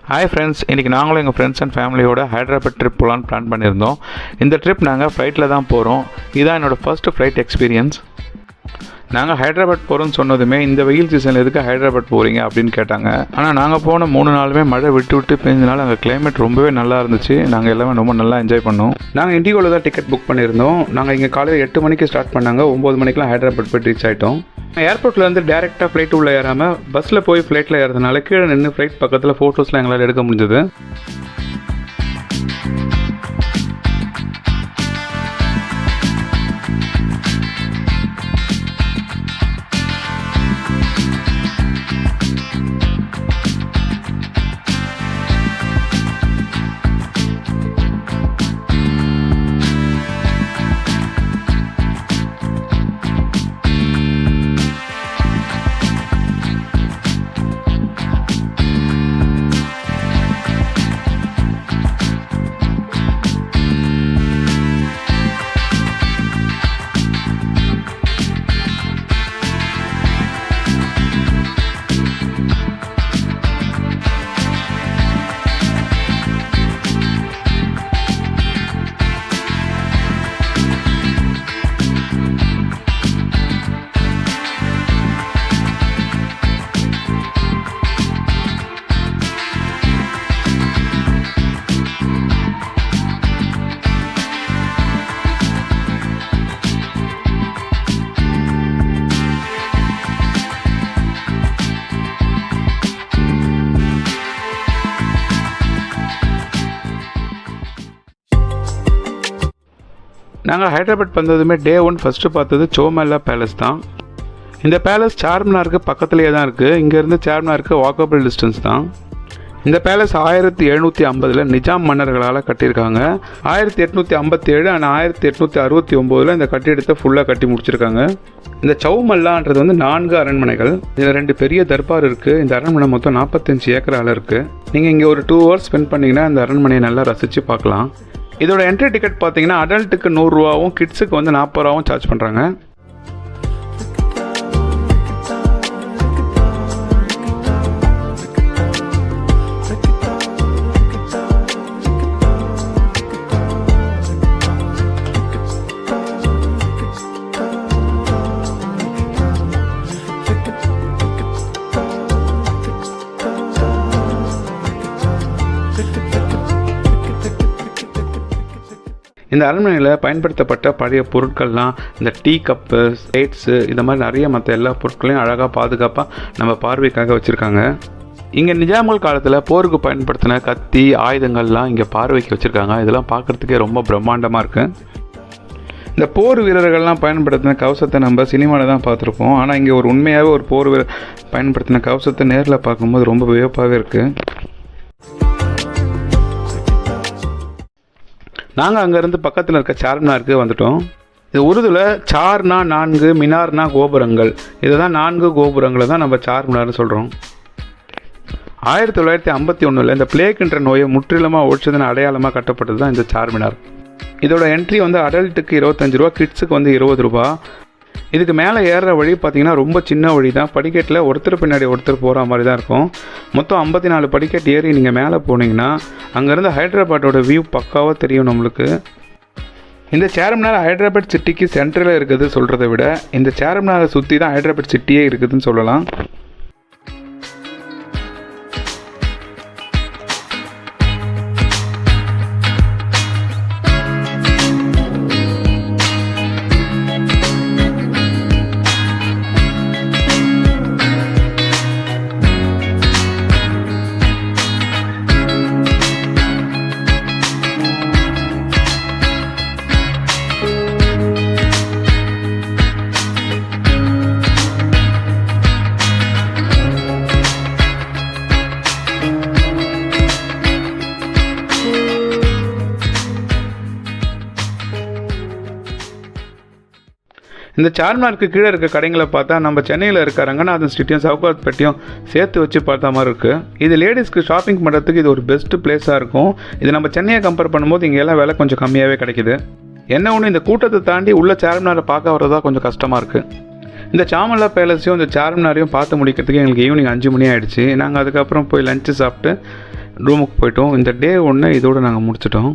Hi friends, இன்றைக்கி நாங்களும் எங்கள் ஃப்ரெண்ட்ஸ் அண்ட் ஃபேமிலியோட ஹைதராபாத் ட்ரிப் போகலான்னு பிளான் பண்ணியிருந்தோம். இந்த ட்ரிப் நாங்கள் ஃப்ளைட்டில் தான் போகிறோம். இதுதான் என்னோடய ஃபர்ஸ்ட் ஃப்ளைட் எக்ஸ்பீரியன்ஸ். நாங்கள் ஹைதராபாத் போகிறோன்னு சொன்னதுமே இந்த வெயில் சீசனில் எதுக்கு ஹைதராபாத் போகிறீங்க அப்படின்னு கேட்டாங்க. ஆனால் நாங்கள் போன 3 நாளுமே மழை விட்டு பெஞ்சனால அங்கே கிளைமேட் ரொம்பவே நல்லா இருந்துச்சு. நாங்கள் எல்லாமே ரொம்ப நல்லா என்ஜாய் பண்ணோம். நாங்கள் இண்டிகோவில் தான் டிக்கெட் புக் பண்ணியிருந்தோம். நாங்கள் இங்கே காலையில் 8 மணிக்கு ஸ்டார்ட் பண்ணாங்க. 9 மணிக்கெலாம் ஹைதராபாத் போய் ரீச் ஆகிட்டோம். ஏர்போர்ட்லேருந்து டேரெக்டாக ஃப்ளைட் உள்ளே ஏறாமல் பஸ்ஸில் போய் ஃப்ளைட்டில் ஏறதுனால கீழே நின்று ஃப்ளைட் பக்கத்தில் ஃபோட்டோஸ்லாம் எங்களால் எடுக்க முடிஞ்சது. நாங்கள் ஹைதராபாத் வந்ததுமே டே 1 ஃபஸ்ட்டு பார்த்தது சோமல்லா பேலஸ் தான். இந்த பேலஸ் சார்மினாருக்கு பக்கத்துலேயே தான் இருக்குது. இங்கேருந்து சார்மினாருக்கு வாக்கபிள் டிஸ்டன்ஸ் தான். இந்த பேலஸ் 1750 நிஜாம் மன்னர்களால் கட்டியிருக்காங்க. 1857 அண்ட் 1869 இந்த கட்டிடத்தை ஃபுல்லாக கட்டி முடிச்சிருக்காங்க. இந்த சௌமல்லான்றது 4 அரண்மனைகள். இதில் 2 பெரிய தர்பார் இருக்குது. இந்த அரண்மனை மொத்தம் 45 ஏக்கரால் இருக்குது. நீங்கள் இங்கே ஒரு 2 hours ஸ்பெண்ட் பண்ணிங்கன்னா இந்த அரண்மனையை நல்லா ரசித்து பார்க்கலாம். இதோட என்ட்ரி டிக்கெட் பார்த்தீங்கன்னா அடல்ட்டுக்கு 100 ரூபாவும் கிட்ஸுக்கு 40 ரூபாவும் சார்ஜ் பண்ணுறாங்க. இந்த அரண்மனையில் பயன்படுத்தப்பட்ட பழைய பொருட்கள்லாம் இந்த டீ கப்பு, பிளேட்ஸு, இந்த மாதிரி நிறைய மற்ற எல்லா பொருட்களையும் அழகாக பாதுகாப்பாக நம்ம பார்வைக்காக வச்சுருக்காங்க. இங்கே நிஜாம்கள் காலத்தில் போருக்கு பயன்படுத்தின கத்தி, ஆயுதங்கள்லாம் இங்கே பார்வைக்கு வச்சுருக்காங்க. இதெல்லாம் பார்க்குறதுக்கே ரொம்ப பிரம்மாண்டமாக இருக்குது. இந்த போர் வீரர்கள்லாம் பயன்படுத்தின கவசத்தை நம்ம சினிமாவில் தான் பார்த்துருப்போம். ஆனால் இங்கே ஒரு உண்மையாகவே ஒரு போர் வீரர் பயன்படுத்தின கவசத்தை நேரில் பார்க்கும்போது ரொம்ப வியப்பாகவே இருக்குது. நாங்கள் அங்கேருந்து பக்கத்தில் இருக்க சார்மினாருக்கு வந்துட்டோம். இது உருதுல சார்னா 4, மினார்னா கோபுரங்கள். இதை தான் 4 கோபுரங்களை தான் நம்ம சார்மினார்னு சொல்கிறோம். 1951 இந்த பிளேக்ன்ற நோயை முற்றிலுமாக ஒழிச்சதுன்னு அடையாளமாக கட்டப்பட்டது தான் இந்த சார்மினார். இதோட என்ட்ரி அடல்ட்டுக்கு 25 ரூபா, கிட்ஸுக்கு 20 ரூபா. இதுக்கு மேலே ஏறுற வழி பார்த்திங்கன்னா ரொம்ப சின்ன வழி தான். படிக்கட்டில் ஒருத்தர் பின்னாடி ஒருத்தர் போகிற மாதிரி தான் இருக்கும். மொத்தம் 54 படிக்கட்டு ஏறி நீங்கள் மேலே போனீங்கன்னா அங்கேருந்து ஹைதராபாத்தோட வியூ பக்காவாக தெரியும் நம்மளுக்கு. இந்த சார்மினார் ஹைதராபாத் சிட்டிக்கு சென்ட்ரலில் இருக்குது சொல்கிறத விட இந்த சார்மினாரை சுற்றி தான் ஹைதராபாத் சிட்டியே இருக்குதுன்னு சொல்லலாம். இந்த சார்மினாருக்கு கீழே இருக்க கடைங்களை பார்த்தா நம்ம சென்னையில் இருக்க ரங்கநாதன் ஸ்ட்ரீட்டையும் சவுகாத்பேட்டையும் சேர்த்து வச்சு பார்த்த மாதிரி இருக்குது. இது லேடிஸ்க்கு ஷாப்பிங் பண்ணுறதுக்கு இது ஒரு பெஸ்ட் பிளேஸாக இருக்கும். இது நம்ம சென்னையை கம்பேர் பண்ணும்போது இங்கே எல்லாம் விலை கொஞ்சம் கம்மியாகவே கிடைக்குது. என்ன ஒன்று, இந்த கூட்டத்தை தாண்டி உள்ள சார்மினாரை பார்க்க வரதா கொஞ்சம் கஷ்டமாக இருக்குது. இந்த சாமல்லா பேலஸையும் இந்த சார்மினாரையும் பார்த்து முடிக்கிறதுக்கு எங்களுக்கு ஈவினிங் 5 மணி ஆகிடுச்சு. நாங்கள் அதுக்கப்புறம் போய் லஞ்சு சாப்பிட்டு ரூமுக்கு போயிட்டோம். இந்த டே 1 இதோடு நாங்கள் முடிச்சிட்டோம்.